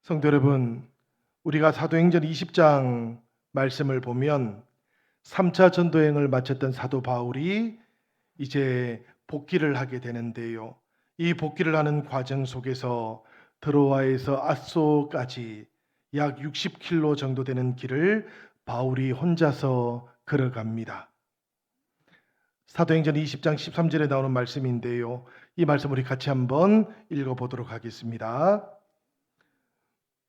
성도 여러분, 우리가 사도행전 20장 말씀을 보면 3차 전도행을 마쳤던 사도 바울이 이제 복귀를 하게 되는데요. 이 복귀를 하는 과정 속에서 드로아에서 아소까지 약 60km 정도 되는 길을 바울이 혼자서 걸어갑니다. 사도행전 20장 13절에 나오는 말씀인데요. 이 말씀 우리 같이 한번 읽어보도록 하겠습니다.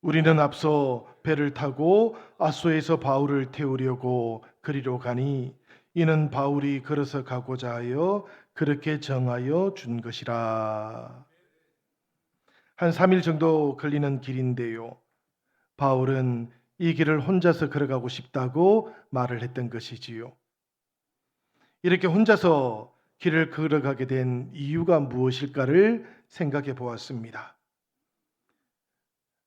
우리는 앞서 배를 타고 아소에서 바울을 태우려고 그리로 가니 이는 바울이 걸어서 가고자 하여 그렇게 정하여 준 것이라. 한 3일 정도 걸리는 길인데요. 바울은 이 길을 혼자서 걸어가고 싶다고 말을 했던 것이지요. 이렇게 혼자서 길을 걸어가게 된 이유가 무엇일까를 생각해 보았습니다.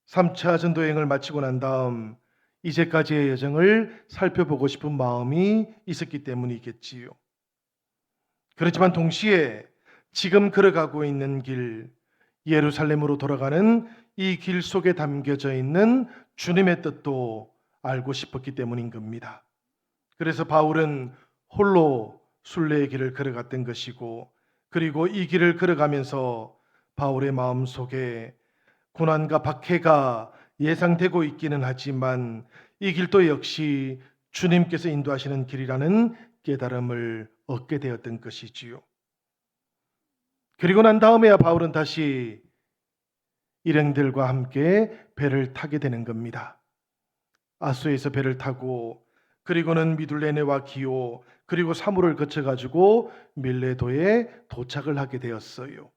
3차 전도여행을 마치고 난 다음 이제까지의 여정을 살펴보고 싶은 마음이 있었기 때문이겠지요. 그렇지만 동시에 지금 걸어가고 있는 길, 예루살렘으로 돌아가는 이 길 속에 담겨져 있는 주님의 뜻도 알고 싶었기 때문인 겁니다. 그래서 바울은 홀로 순례의 길을 걸어갔던 것이고, 그리고 이 길을 걸어가면서 바울의 마음 속에 고난과 박해가 예상되고 있기는 하지만 이 길도 역시 주님께서 인도하시는 길이라는 깨달음을 얻게 되었던 것이지요. 그리고 난 다음에야 바울은 다시 일행들과 함께 배를 타게 되는 겁니다. 아소에서 배를 타고 그리고는 미둘레네와 기오 그리고 사무를 거쳐가지고 밀레도에 도착을 하게 되었어요.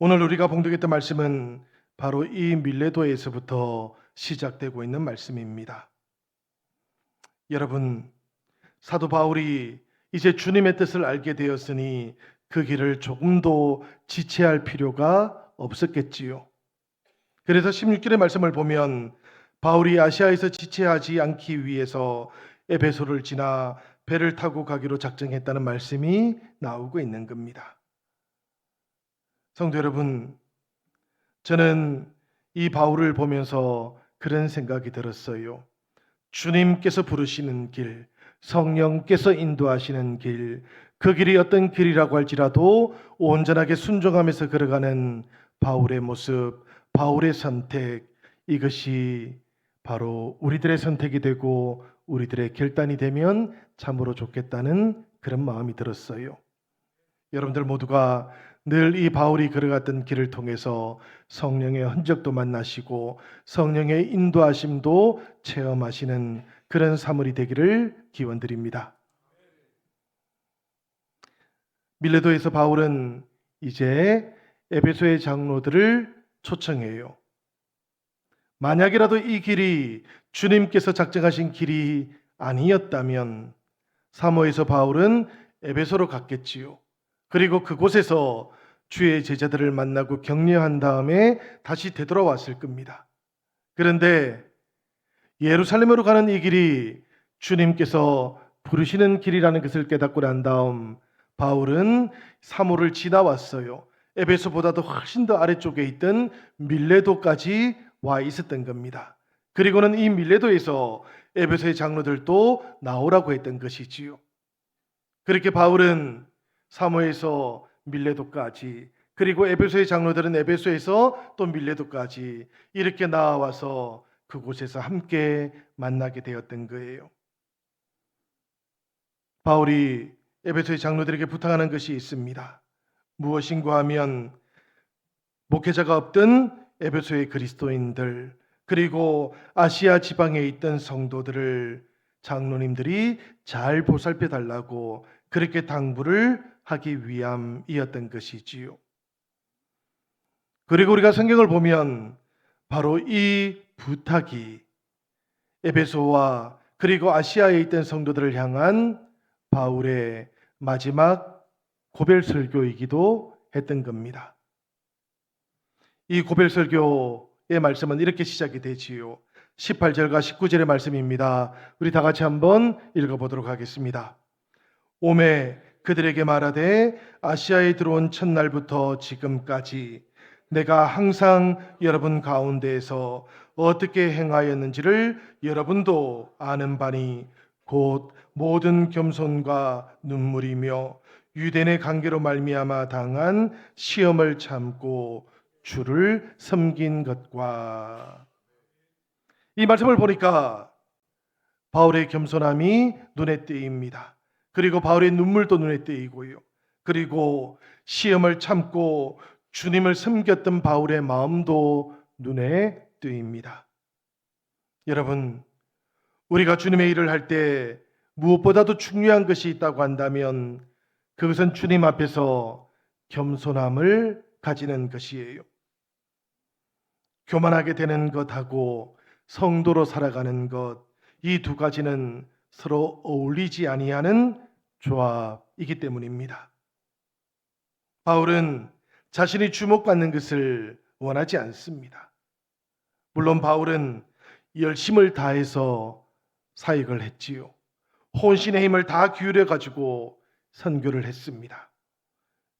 오늘 우리가 봉독했던 말씀은 바로 이 밀레도에서부터 시작되고 있는 말씀입니다. 여러분, 사도 바울이 이제 주님의 뜻을 알게 되었으니 그 길을 조금도 지체할 필요가 없었겠지요. 그래서 16절의 말씀을 보면 바울이 아시아에서 지체하지 않기 위해서 에베소를 지나 배를 타고 가기로 작정했다는 말씀이 나오고 있는 겁니다. 성도 여러분, 저는 이 바울을 보면서 그런 생각이 들었어요. 주님께서 부르시는 길, 성령께서 인도하시는 길, 그 길이 어떤 길이라고 할지라도 온전하게 순종하면서 걸어가는 바울의 모습, 바울의 선택, 이것이 바로 우리들의 선택이 되고 우리들의 결단이 되면 참으로 좋겠다는 그런 마음이 들었어요. 여러분들 모두가 늘 이 바울이 걸어갔던 길을 통해서 성령의 흔적도 만나시고 성령의 인도하심도 체험하시는 그런 사물이 되기를 기원드립니다. 밀레도에서 바울은 이제 에베소의 장로들을 초청해요. 만약이라도 이 길이 주님께서 작정하신 길이 아니었다면 사모에서 바울은 에베소로 갔겠지요. 그리고 그곳에서 주의 제자들을 만나고 격려한 다음에 다시 되돌아왔을 겁니다. 그런데 예루살렘으로 가는 이 길이 주님께서 부르시는 길이라는 것을 깨닫고 난 다음 바울은 사모를 지나왔어요. 에베소보다도 훨씬 더 아래쪽에 있던 밀레도까지 와 있었던 겁니다. 그리고는 이 밀레도에서 에베소의 장로들도 나오라고 했던 것이지요. 그렇게 바울은 사모에서 밀레도까지, 그리고 에베소의 장로들은 에베소에서 또 밀레도까지 이렇게 나와서 그곳에서 함께 만나게 되었던 거예요. 바울이 에베소의 장로들에게 부탁하는 것이 있습니다. 무엇인가 하면 목회자가 없던 에베소의 그리스도인들, 그리고 아시아 지방에 있던 성도들을 장로님들이 잘 보살펴 달라고 그렇게 당부를 하기 위함이었던 것이지요. 그리고 우리가 성경을 보면 바로 이 부탁이 에베소와 그리고 아시아에 있던 성도들을 향한 바울의 마지막 고별 설교이기도 했던 겁니다. 이 고별 설교의 말씀은 이렇게 시작이 되지요. 18절과 19절의 말씀입니다. 우리 다 같이 한번 읽어보도록 하겠습니다. 오매 그들에게 말하되 아시아에 들어온 첫날부터 지금까지 내가 항상 여러분 가운데에서 어떻게 행하였는지를 여러분도 아는 바니 곧 모든 겸손과 눈물이며 유대인의 관계로 말미암아 당한 시험을 참고 주를 섬긴 것과. 이 말씀을 보니까 바울의 겸손함이 눈에 띄입니다. 그리고 바울의 눈물도 눈에 띄이고요. 그리고 시험을 참고 주님을 섬겼던 바울의 마음도 눈에 띄입니다. 여러분, 우리가 주님의 일을 할 때 무엇보다도 중요한 것이 있다고 한다면 그것은 주님 앞에서 겸손함을 가지는 것이에요. 교만하게 되는 것하고 성도로 살아가는 것, 이 두 가지는 서로 어울리지 아니하는 조합이기 때문입니다. 바울은 자신이 주목받는 것을 원하지 않습니다. 물론 바울은 열심을 다해서 사역을 했지요. 혼신의 힘을 다 기울여 가지고 선교를 했습니다.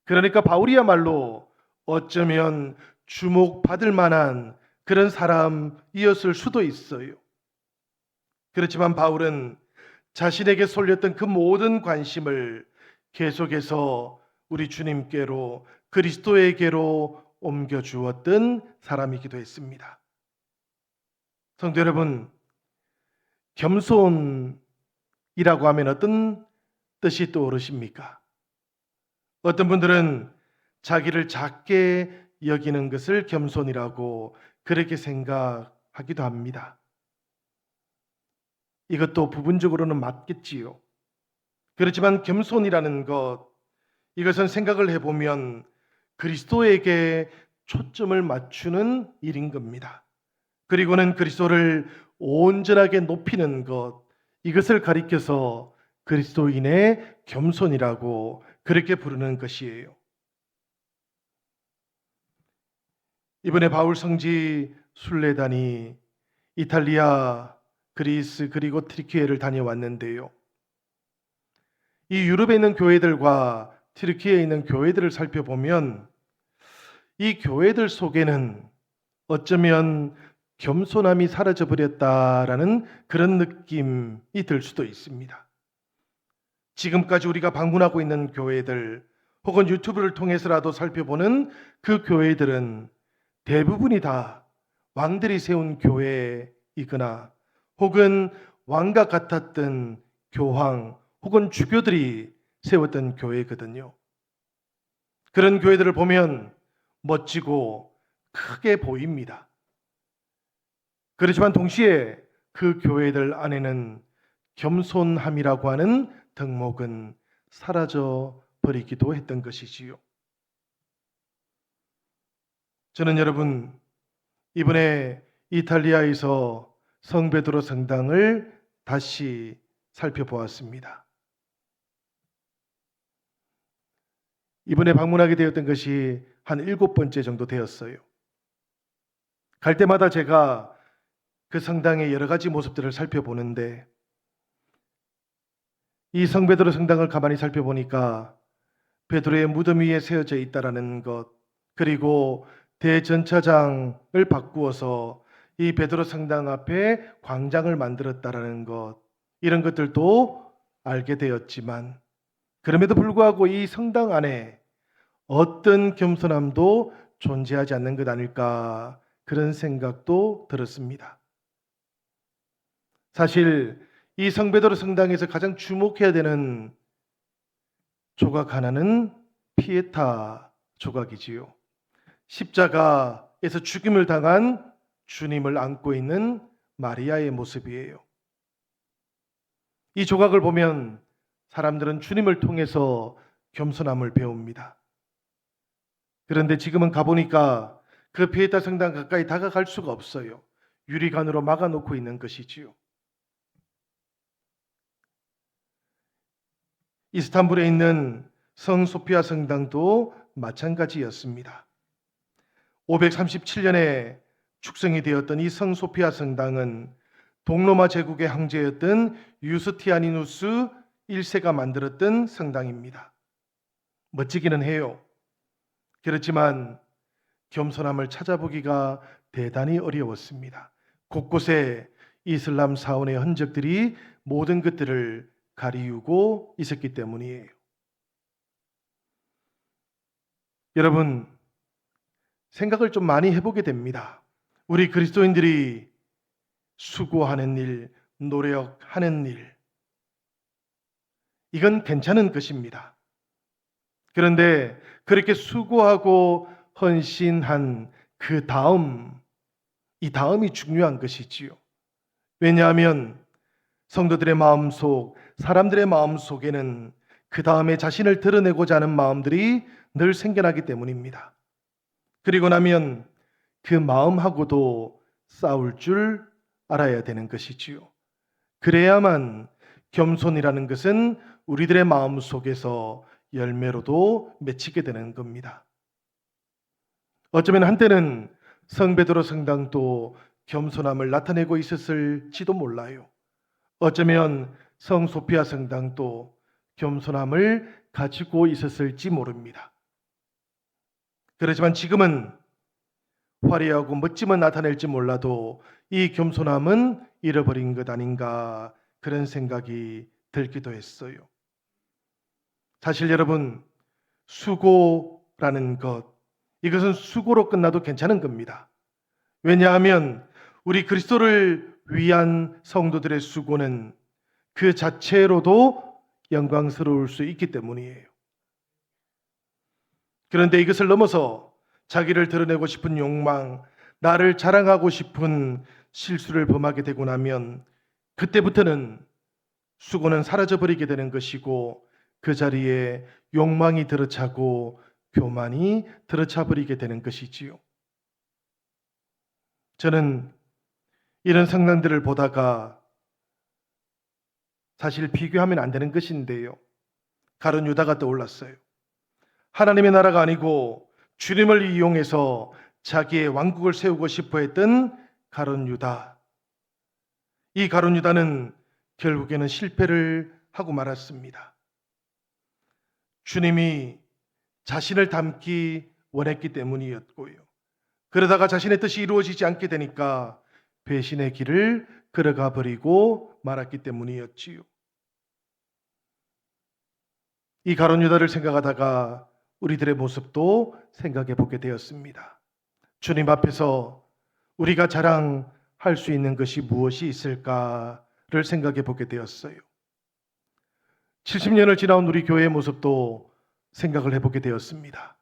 그러니까 바울이야말로 어쩌면 주목받을 만한 그런 사람이었을 수도 있어요. 그렇지만 바울은 자신에게 쏠렸던 그 모든 관심을 계속해서 우리 주님께로, 그리스도에게로 옮겨주었던 사람이기도 했습니다. 성도 여러분, 겸손이라고 하면 어떤 뜻이 떠오르십니까? 어떤 분들은 자기를 작게 여기는 것을 겸손이라고 그렇게 생각하기도 합니다. 이것도 부분적으로는 맞겠지요. 그렇지만 겸손이라는 것, 이것은 생각을 해보면 그리스도에게 초점을 맞추는 일인 겁니다. 그리고는 그리스도를 온전하게 높이는 것, 이것을 가리켜서 그리스도인의 겸손이라고 그렇게 부르는 것이에요. 이번에 바울 성지 순례단이 이탈리아, 그리스 그리고 튀르키예를 다녀왔는데요. 이 유럽에 있는 교회들과 튀르키예에 있는 교회들을 살펴보면 이 교회들 속에는 어쩌면 겸손함이 사라져 버렸다라는 그런 느낌이 들 수도 있습니다. 지금까지 우리가 방문하고 있는 교회들 혹은 유튜브를 통해서라도 살펴보는 그 교회들은 대부분이 다 왕들이 세운 교회이거나 혹은 왕과 같았던 교황 혹은 주교들이 세웠던 교회거든요. 그런 교회들을 보면 멋지고 크게 보입니다. 그렇지만 동시에 그 교회들 안에는 겸손함이라고 하는 덕목은 사라져 버리기도 했던 것이지요. 저는 여러분, 이번에 이탈리아에서 성베드로 성당을 다시 살펴보았습니다. 이번에 방문하게 되었던 것이 한 7번째 정도 되었어요. 갈 때마다 제가 그 성당의 여러 가지 모습들을 살펴보는데 이 성베드로 성당을 가만히 살펴보니까 베드로의 무덤 위에 세워져 있다라는 것, 그리고 대전차장을 바꾸어서 이 베드로 성당 앞에 광장을 만들었다라는 것, 이런 것들도 알게 되었지만 그럼에도 불구하고 이 성당 안에 어떤 겸손함도 존재하지 않는 것 아닐까, 그런 생각도 들었습니다. 사실 이 성베드로 성당에서 가장 주목해야 되는 조각 하나는 피에타 조각이지요. 십자가에서 죽임을 당한 주님을 안고 있는 마리아의 모습이에요. 이 조각을 보면 사람들은 주님을 통해서 겸손함을 배웁니다. 그런데 지금은 가보니까 그 피에타 성당 가까이 다가갈 수가 없어요. 유리관으로 막아놓고 있는 것이지요. 이스탄불에 있는 성 소피아 성당도 마찬가지였습니다. 537년에 축성이 되었던 이 성 소피아 성당은 동로마 제국의 황제였던 유스티아니누스 1세가 만들었던 성당입니다. 멋지기는 해요. 그렇지만 겸손함을 찾아보기가 대단히 어려웠습니다. 곳곳에 이슬람 사원의 흔적들이 모든 것들을 가리우고 있었기 때문이에요. 여러분, 생각을 좀 많이 해보게 됩니다. 우리 그리스도인들이 수고하는 일, 노력하는 일, 이건 괜찮은 것입니다. 그런데 그렇게 수고하고 헌신한 그 다음, 이 다음이 중요한 것이지요. 왜냐하면 성도들의 마음속, 사람들의 마음속에는 그 다음에 자신을 드러내고자 하는 마음들이 늘 생겨나기 때문입니다. 그리고 나면 그 마음하고도 싸울 줄 알아야 되는 것이지요. 그래야만 겸손이라는 것은 우리들의 마음 속에서 열매로도 맺히게 되는 겁니다. 어쩌면 한때는 성 베드로 성당도 겸손함을 나타내고 있었을지도 몰라요. 어쩌면 성 소피아 성당도 겸손함을 가지고 있었을지 모릅니다. 그렇지만 지금은 화려하고 멋짐은 나타낼지 몰라도 이 겸손함은 잃어버린 것 아닌가, 그런 생각이 들기도 했어요. 사실 여러분, 수고라는 것, 이것은 수고로 끝나도 괜찮은 겁니다. 왜냐하면 우리 그리스도를 위한 성도들의 수고는 그 자체로도 영광스러울 수 있기 때문이에요. 그런데 이것을 넘어서 자기를 드러내고 싶은 욕망, 나를 자랑하고 싶은 실수를 범하게 되고 나면 그때부터는 수고는 사라져버리게 되는 것이고, 그 자리에 욕망이 들어차고 교만이 들어차버리게 되는 것이지요. 저는 이런 성당들을 보다가 사실 비교하면 안 되는 것인데요, 가룟 유다가 떠올랐어요. 하나님의 나라가 아니고 주님을 이용해서 자기의 왕국을 세우고 싶어 했던 가룟 유다. 이 가룟 유다는 결국에는 실패를 하고 말았습니다. 주님이 자신을 닮기 원했기 때문이었고요. 그러다가 자신의 뜻이 이루어지지 않게 되니까 배신의 길을 걸어가 버리고 말았기 때문이었지요. 이 가룟 유다를 생각하다가 우리들의 모습도 생각해 보게 되었습니다. 주님 앞에서 우리가 자랑할 수 있는 것이 무엇이 있을까를 생각해 보게 되었어요. 70년을 지나온 우리 교회의 모습도 생각을 해보게 되었습니다.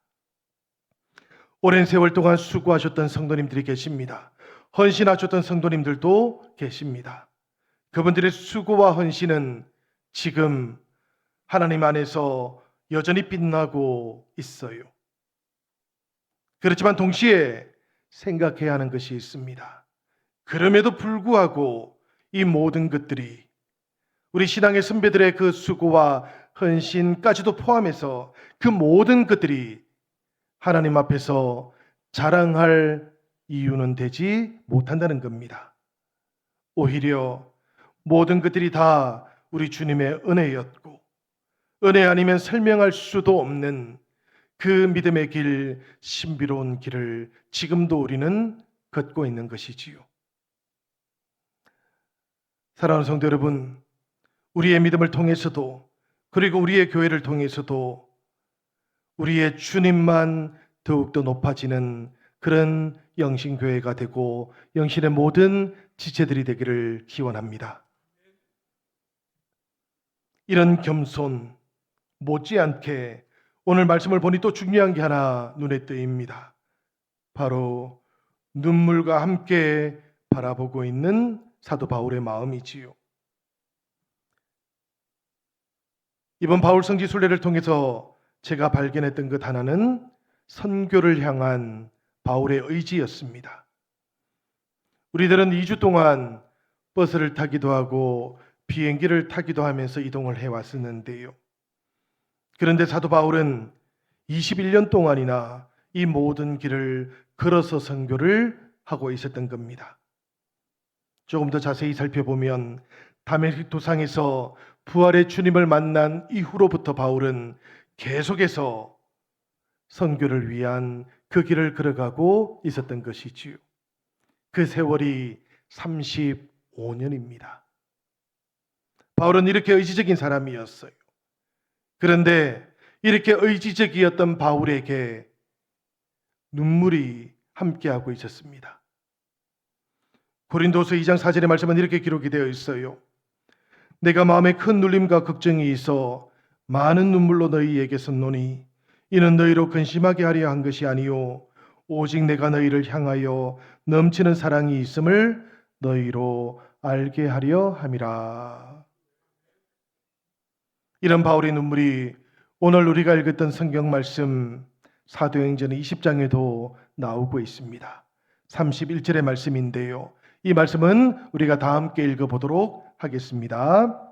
오랜 세월 동안 수고하셨던 성도님들이 계십니다. 헌신하셨던 성도님들도 계십니다. 그분들의 수고와 헌신은 지금 하나님 안에서 여전히 빛나고 있어요. 그렇지만 동시에 생각해야 하는 것이 있습니다. 그럼에도 불구하고 이 모든 것들이, 우리 신앙의 선배들의 그 수고와 헌신까지도 포함해서 그 모든 것들이 하나님 앞에서 자랑할 이유는 되지 못한다는 겁니다. 오히려 모든 것들이 다 우리 주님의 은혜였고, 은혜 아니면 설명할 수도 없는 그 믿음의 길, 신비로운 길을 지금도 우리는 걷고 있는 것이지요. 사랑하는 성도 여러분, 우리의 믿음을 통해서도, 그리고 우리의 교회를 통해서도 우리의 주님만 더욱더 높아지는 그런 영신교회가 되고 영신의 모든 지체들이 되기를 기원합니다. 이런 겸손 못지않게 오늘 말씀을 보니 또 중요한 게 하나 눈에 띄입니다. 바로 눈물과 함께 바라보고 있는 사도 바울의 마음이지요. 이번 바울 성지 순례를 통해서 제가 발견했던 것 하나는 선교를 향한 바울의 의지였습니다. 우리들은 2주 동안 버스를 타기도 하고 비행기를 타기도 하면서 이동을 해왔었는데요. 그런데 사도 바울은 21년 동안이나 이 모든 길을 걸어서 선교를 하고 있었던 겁니다. 조금 더 자세히 살펴보면 다메섹 도상에서 부활의 주님을 만난 이후로부터 바울은 계속해서 선교를 위한 그 길을 걸어가고 있었던 것이지요. 그 세월이 35년입니다. 바울은 이렇게 의지적인 사람이었어요. 그런데 이렇게 의지적이었던 바울에게 눈물이 함께하고 있었습니다. 고린도서 2장 4절의 말씀은 이렇게 기록이 되어 있어요. 내가 마음에 큰 눌림과 걱정이 있어 많은 눈물로 너희에게 썼노니 이는 너희로 근심하게 하려 한 것이 아니요 오직 내가 너희를 향하여 넘치는 사랑이 있음을 너희로 알게 하려 함이라. 이런 바울의 눈물이 오늘 우리가 읽었던 성경 말씀 사도행전 20장에도 나오고 있습니다. 31절의 말씀인데요. 이 말씀은 우리가 다 함께 읽어보도록 하겠습니다.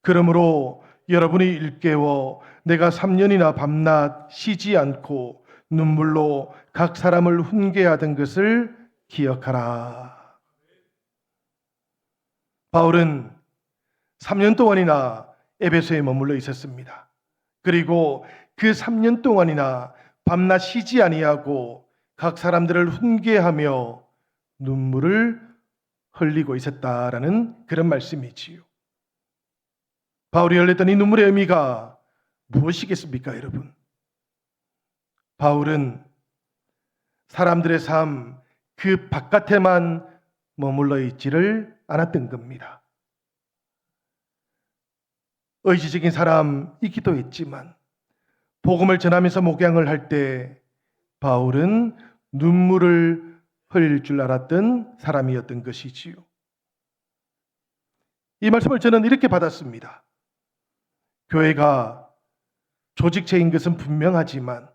그러므로 여러분이 일깨워 내가 3년이나 밤낮 쉬지 않고 눈물로 각 사람을 훈계하던 것을 기억하라. 바울은 3년 동안이나 에베소에 머물러 있었습니다. 그리고 그 3년 동안이나 밤낮 쉬지 아니하고 각 사람들을 훈계하며 눈물을 흘리고 있었다라는 그런 말씀이지요. 바울이 흘렸던 이 눈물의 의미가 무엇이겠습니까, 여러분? 바울은 사람들의 삶 그 바깥에만 머물러 있지를 않았던 겁니다. 의지적인 사람이기도 했지만 복음을 전하면서 목양을 할 때 바울은 눈물을 흘릴 줄 알았던 사람이었던 것이지요. 이 말씀을 저는 이렇게 받았습니다. 교회가 조직체인 것은 분명하지만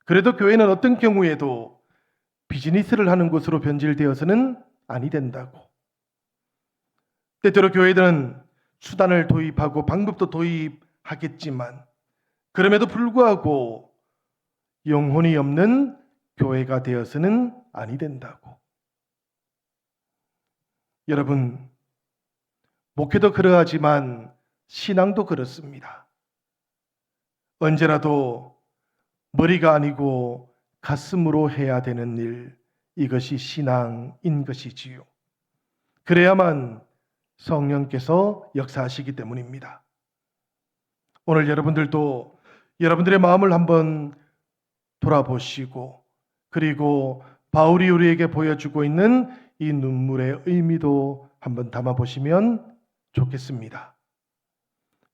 그래도 교회는 어떤 경우에도 비즈니스를 하는 곳으로 변질되어서는 아니 된다고. 때때로 교회들은 수단을 도입하고 방법도 도입하겠지만 그럼에도 불구하고 영혼이 없는 교회가 되어서는 아니 된다고. 여러분, 목회도 그러하지만 신앙도 그렇습니다. 언제라도 머리가 아니고 가슴으로 해야 되는 일, 이것이 신앙인 것이지요. 그래야만 성령께서 역사하시기 때문입니다. 오늘 여러분들도 여러분들의 마음을 한번 돌아보시고 그리고 바울이 우리에게 보여주고 있는 이 눈물의 의미도 한번 담아보시면 좋겠습니다.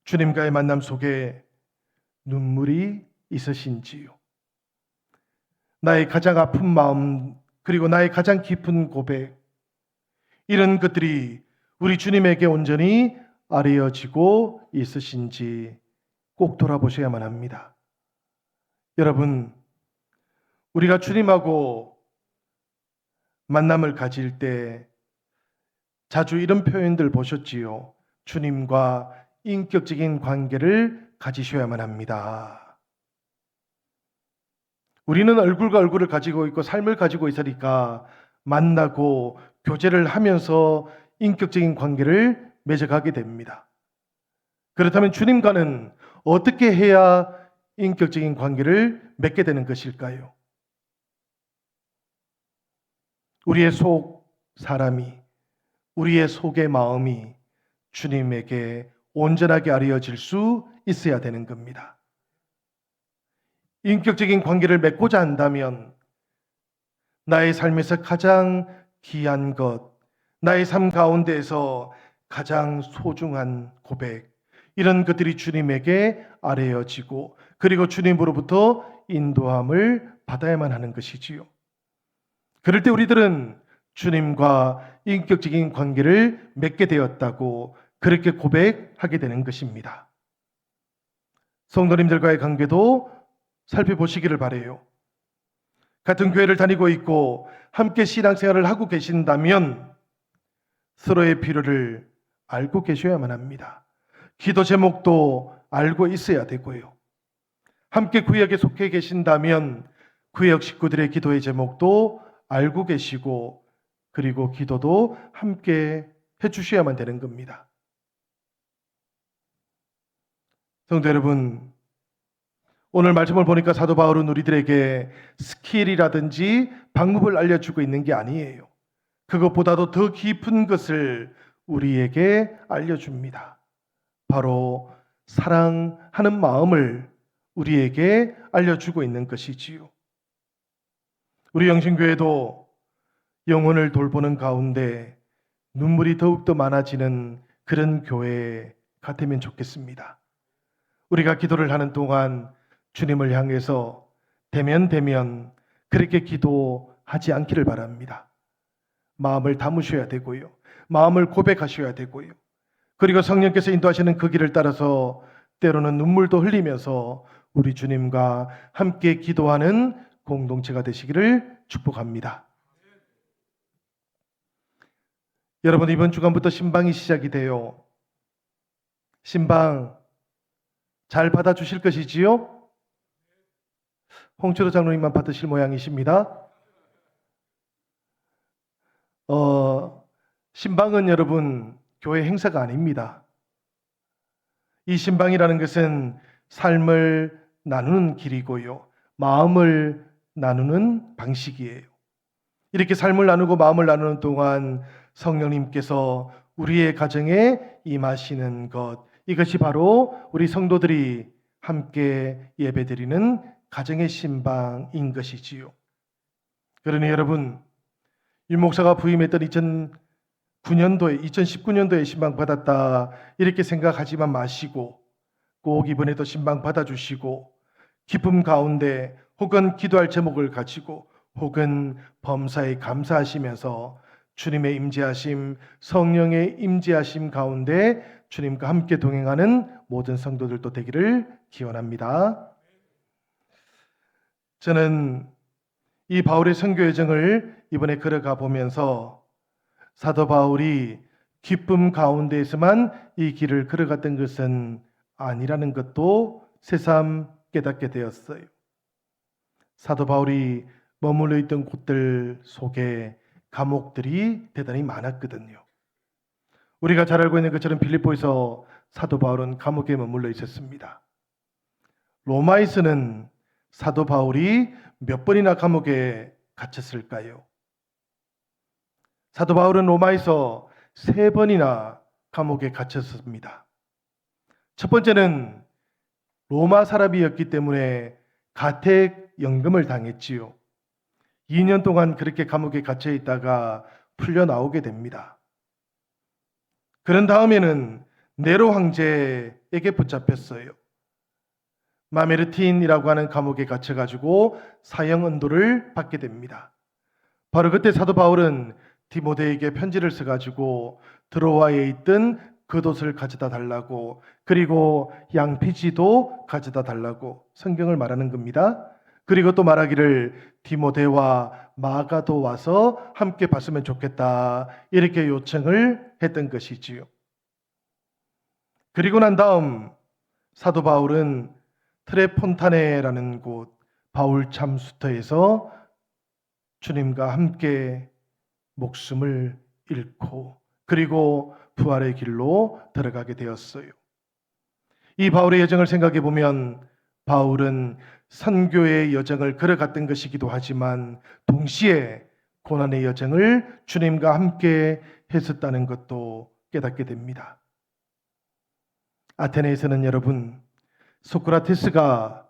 주님과의 만남 속에 눈물이 있으신지요? 나의 가장 아픈 마음 그리고 나의 가장 깊은 고백, 이런 것들이 우리 주님에게 온전히 아뢰어지고 있으신지 꼭 돌아보셔야만 합니다. 여러분, 우리가 주님하고 만남을 가질 때 자주 이런 표현들 보셨지요? 주님과 인격적인 관계를 가지셔야만 합니다. 우리는 얼굴과 얼굴을 가지고 있고 삶을 가지고 있으니까 만나고 교제를 하면서 인격적인 관계를 맺어가게 됩니다. 그렇다면 주님과는 어떻게 해야 인격적인 관계를 맺게 되는 것일까요? 우리의 속 사람이, 우리의 속의 마음이 주님에게 온전하게 아뢰어질 수 있어야 되는 겁니다. 인격적인 관계를 맺고자 한다면 나의 삶에서 가장 귀한 것, 나의 삶 가운데에서 가장 소중한 고백, 이런 것들이 주님에게 아뢰어지고 그리고 주님으로부터 인도함을 받아야만 하는 것이지요. 그럴 때 우리들은 주님과 인격적인 관계를 맺게 되었다고 그렇게 고백하게 되는 것입니다. 성도님들과의 관계도 살펴보시기를 바라요. 같은 교회를 다니고 있고 함께 신앙생활을 하고 계신다면 서로의 필요를 알고 계셔야만 합니다. 기도 제목도 알고 있어야 되고요. 함께 구역에 속해 계신다면 구역 식구들의 기도의 제목도 알고 계시고 그리고 기도도 함께 해주셔야만 되는 겁니다. 성도 여러분, 오늘 말씀을 보니까 사도 바울은 우리들에게 스킬이라든지 방법을 알려주고 있는 게 아니에요. 그것보다도 더 깊은 것을 우리에게 알려줍니다. 바로 사랑하는 마음을 우리에게 알려주고 있는 것이지요. 우리 영신교회도 영혼을 돌보는 가운데 눈물이 더욱더 많아지는 그런 교회가 되면 좋겠습니다. 우리가 기도를 하는 동안 주님을 향해서 되면 그렇게 기도하지 않기를 바랍니다. 마음을 담으셔야 되고요. 마음을 고백하셔야 되고요. 그리고 성령께서 인도하시는 그 길을 따라서 때로는 눈물도 흘리면서 우리 주님과 함께 기도하는 공동체가 되시기를 축복합니다. 여러분, 이번 주간부터 신방이 시작이 돼요. 신방 잘 받아주실 것이지요? 홍철호 장로님만 받으실 모양이십니다. 신방은 여러분 교회 행사가 아닙니다. 이 신방이라는 것은 삶을 나누는 길이고요. 마음을 나누는 방식이에요. 이렇게 삶을 나누고 마음을 나누는 동안 성령님께서 우리의 가정에 임하시는 것, 이것이 바로 우리 성도들이 함께 예배드리는 가정의 신방인 것이지요. 그러니 여러분, 유 목사가 부임했던 2019년도에 신방 받았다 이렇게 생각하지만 마시고 꼭 이번에도 신방 받아주시고 기쁨 가운데 혹은 기도할 제목을 가지고 혹은 범사에 감사하시면서 주님의 임재하심, 성령의 임재하심 가운데 주님과 함께 동행하는 모든 성도들도 되기를 기원합니다. 저는 이 바울의 선교 여정을 이번에 걸어가 보면서 사도 바울이 기쁨 가운데에서만 이 길을 걸어갔던 것은 아니라는 것도 새삼 깨닫게 되었어요. 사도 바울이 머물러 있던 곳들 속에 감옥들이 대단히 많았거든요. 우리가 잘 알고 있는 것처럼 빌립보에서 사도 바울은 감옥에 머물러 있었습니다. 로마에서는 사도 바울이 몇 번이나 감옥에 갇혔을까요? 사도 바울은 로마에서 3번이나 감옥에 갇혔습니다. 첫 번째는 로마 사람이었기 때문에 가택연금을 당했지요. 2년 동안 그렇게 감옥에 갇혀 있다가 풀려 나오게 됩니다. 그런 다음에는 네로 황제에게 붙잡혔어요. 마메르틴이라고 하는 감옥에 갇혀가지고 사형 언도를 받게 됩니다. 바로 그때 사도 바울은 디모데에게 편지를 써가지고 드로아에 있던 겉옷을 가져다 달라고, 그리고 양피지도 가져다 달라고 성경을 말하는 겁니다. 그리고 또 말하기를 디모데와 마가도 와서 함께 봤으면 좋겠다 이렇게 요청을 했던 것이지요. 그리고 난 다음 사도 바울은 트레폰타네라는 곳 바울 참수터에서 주님과 함께 목숨을 잃고 그리고 부활의 길로 들어가게 되었어요. 이 바울의 여정을 생각해 보면 바울은 선교의 여정을 걸어갔던 것이기도 하지만 동시에 고난의 여정을 주님과 함께 했었다는 것도 깨닫게 됩니다. 아테네에서는 여러분, 소크라테스가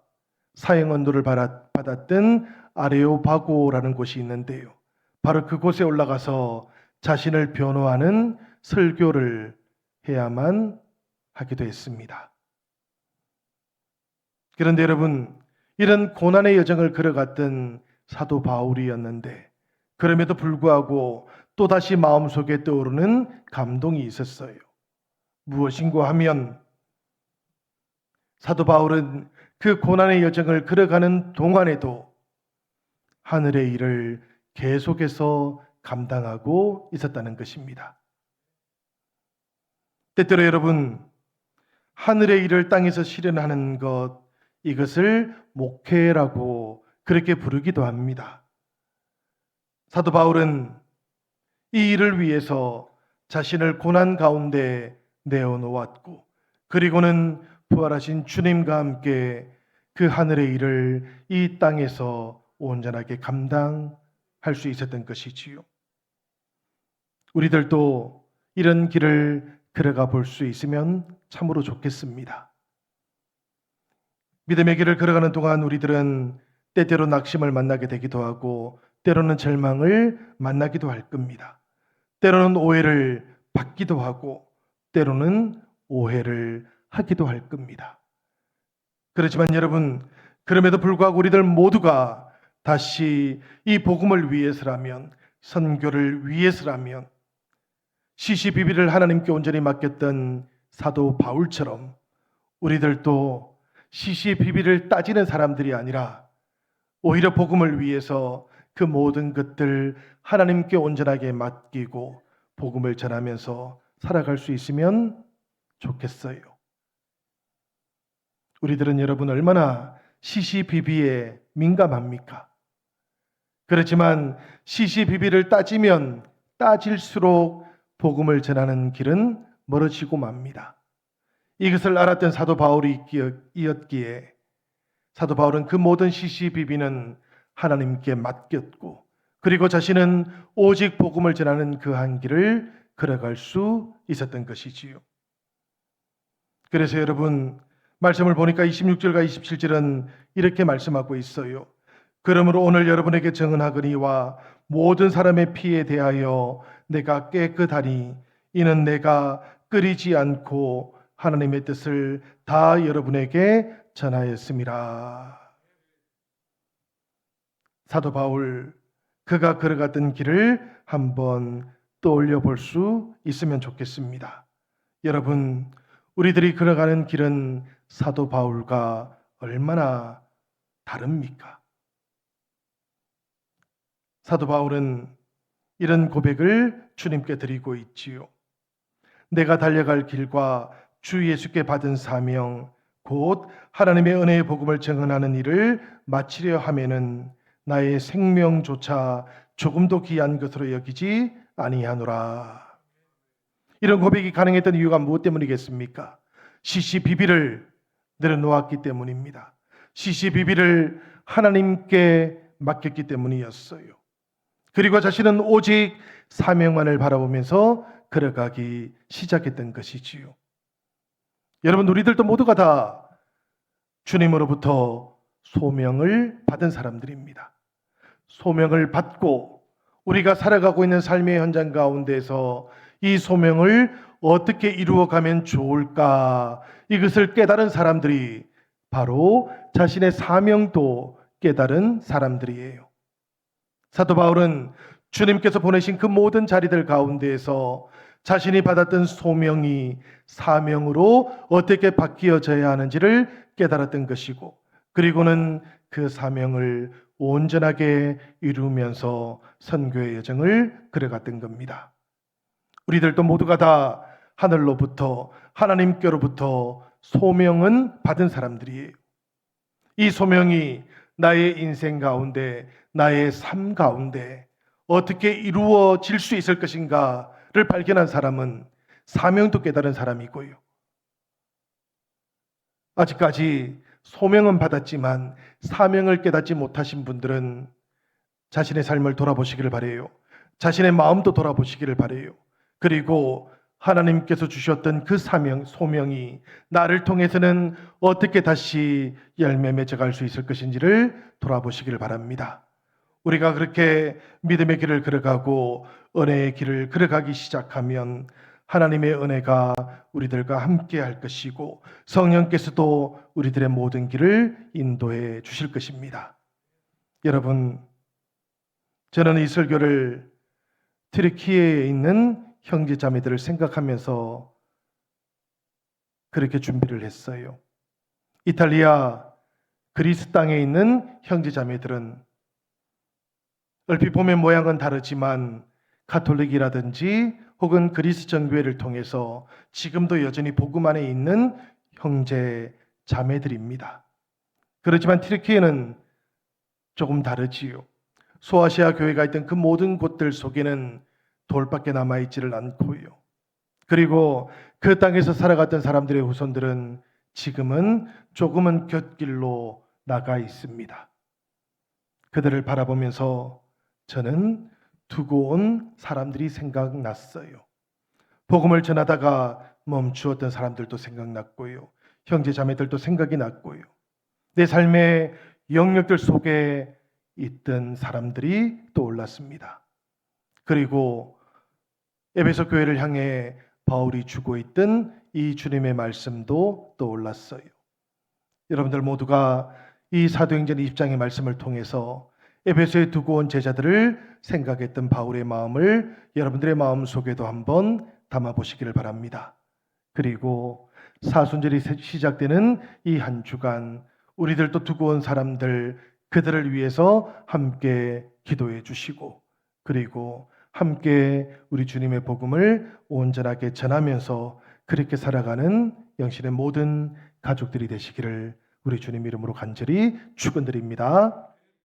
사형 언도를 받았던 아레오바고라는 곳이 있는데요. 바로 그곳에 올라가서 자신을 변호하는 설교를 해야만 하기도 했습니다. 그런데 여러분, 이런 고난의 여정을 걸어갔던 사도 바울이었는데 그럼에도 불구하고 또다시 마음속에 떠오르는 감동이 있었어요. 무엇인가 하면 사도 바울은 그 고난의 여정을 걸어가는 동안에도 하늘의 일을 계속해서 감당하고 있었다는 것입니다. 때때로 여러분, 하늘의 일을 땅에서 실현하는 것, 이것을 목회라고 그렇게 부르기도 합니다. 사도 바울은 이 일을 위해서 자신을 고난 가운데 내어놓았고, 그리고는 부활하신 주님과 함께 그 하늘의 일을 이 땅에서 온전하게 감당할 수 있었던 것이지요. 우리들도 이런 길을 걸어가 볼 수 있으면 참으로 좋겠습니다. 믿음의 길을 걸어가는 동안 우리들은 때때로 낙심을 만나게 되기도 하고 때로는 절망을 만나기도 할 겁니다. 때로는 오해를 받기도 하고 때로는 오해를 하기도 할 겁니다. 그렇지만 여러분, 그럼에도 불구하고 우리들 모두가 다시 이 복음을 위해서라면, 선교를 위해서라면 시시비비를 하나님께 온전히 맡겼던 사도 바울처럼 우리들도 시시비비를 따지는 사람들이 아니라 오히려 복음을 위해서 그 모든 것들 하나님께 온전하게 맡기고 복음을 전하면서 살아갈 수 있으면 좋겠어요. 우리들은 여러분 얼마나 시시비비에 민감합니까? 그렇지만 시시비비를 따지면 따질수록 복음을 전하는 길은 멀어지고 맙니다. 이것을 알았던 사도 바울이었기에 사도 바울은 그 모든 시시비비는 하나님께 맡겼고 그리고 자신은 오직 복음을 전하는 그 한 길을 걸어갈 수 있었던 것이지요. 그래서 여러분 말씀을 보니까 26절과 27절은 이렇게 말씀하고 있어요. 그러므로 오늘 여러분에게 증언하거니와 모든 사람의 피에 대하여 내가 깨끗하니 이는 내가 끓이지 않고 하나님의 뜻을 다 여러분에게 전하였습니다. 사도 바울 그가 걸어갔던 길을 한번 떠올려 볼 수 있으면 좋겠습니다. 여러분 우리들이 걸어가는 길은 사도 바울과 얼마나 다릅니까? 사도 바울은 이런 고백을 주님께 드리고 있지요. 내가 달려갈 길과 주 예수께 받은 사명 곧 하나님의 은혜의 복음을 증언하는 일을 마치려 하면은 나의 생명조차 조금도 귀한 것으로 여기지 아니하노라. 이런 고백이 가능했던 이유가 무엇 때문이겠습니까? 시시비비를 내려놓았기 때문입니다. 시시비비를 하나님께 맡겼기 때문이었어요. 그리고 자신은 오직 사명만을 바라보면서 걸어가기 시작했던 것이지요. 여러분 우리들도 모두가 다 주님으로부터 소명을 받은 사람들입니다. 소명을 받고 우리가 살아가고 있는 삶의 현장 가운데서 이 소명을 어떻게 이루어가면 좋을까 이것을 깨달은 사람들이 바로 자신의 사명도 깨달은 사람들이에요. 사도 바울은 주님께서 보내신 그 모든 자리들 가운데에서 자신이 받았던 소명이 사명으로 어떻게 바뀌어져야 하는지를 깨달았던 것이고 그리고는 그 사명을 온전하게 이루면서 선교의 여정을 걸어갔던 겁니다. 우리들도 모두가 다 하늘로부터 하나님께로부터 소명은 받은 사람들이에요. 이 소명이 나의 인생 가운데 나의 삶 가운데 어떻게 이루어질 수 있을 것인가를 발견한 사람은 사명도 깨달은 사람이고요. 아직까지 소명은 받았지만 사명을 깨닫지 못하신 분들은 자신의 삶을 돌아보시기를 바라요. 자신의 마음도 돌아보시기를 바라요. 그리고 하나님께서 주셨던 그 사명, 소명이 나를 통해서는 어떻게 다시 열매 맺어갈 수 있을 것인지를 돌아보시기를 바랍니다. 우리가 그렇게 믿음의 길을 걸어가고 은혜의 길을 걸어가기 시작하면 하나님의 은혜가 우리들과 함께 할 것이고 성령께서도 우리들의 모든 길을 인도해 주실 것입니다. 여러분, 저는 이 설교를 튀르키예에 있는 형제 자매들을 생각하면서 그렇게 준비를 했어요. 이탈리아 그리스 땅에 있는 형제 자매들은 얼핏 보면 모양은 다르지만 가톨릭이라든지 혹은 그리스 정교회를 통해서 지금도 여전히 복음 안에 있는 형제 자매들입니다. 그렇지만 튀르키예는 조금 다르지요. 소아시아 교회가 있던 그 모든 곳들 속에는 돌밖에 남아있지를 않고요. 그리고 그 땅에서 살아갔던 사람들의 후손들은 지금은 조금은 곁길로 나가 있습니다. 그들을 바라보면서 저는 두고 온 사람들이 생각났어요. 복음을 전하다가 멈추었던 사람들도 생각났고요. 형제 자매들도 생각이 났고요. 내 삶의 영역들 속에 있던 사람들이 떠올랐습니다. 그리고 에베소 교회를 향해 바울이 주고 있던 이 주님의 말씀도 떠올랐어요. 여러분들 모두가 이 사도행전 20장의 말씀을 통해서 에베소에 두고 온 제자들을 생각했던 바울의 마음을 여러분들의 마음 속에도 한번 담아보시기를 바랍니다. 그리고 사순절이 시작되는 이 한 주간 우리들도 두고 온 사람들 그들을 위해서 함께 기도해 주시고 그리고 함께 우리 주님의 복음을 온전하게 전하면서 그렇게 살아가는 영신의 모든 가족들이 되시기를 우리 주님 이름으로 간절히 축원드립니다.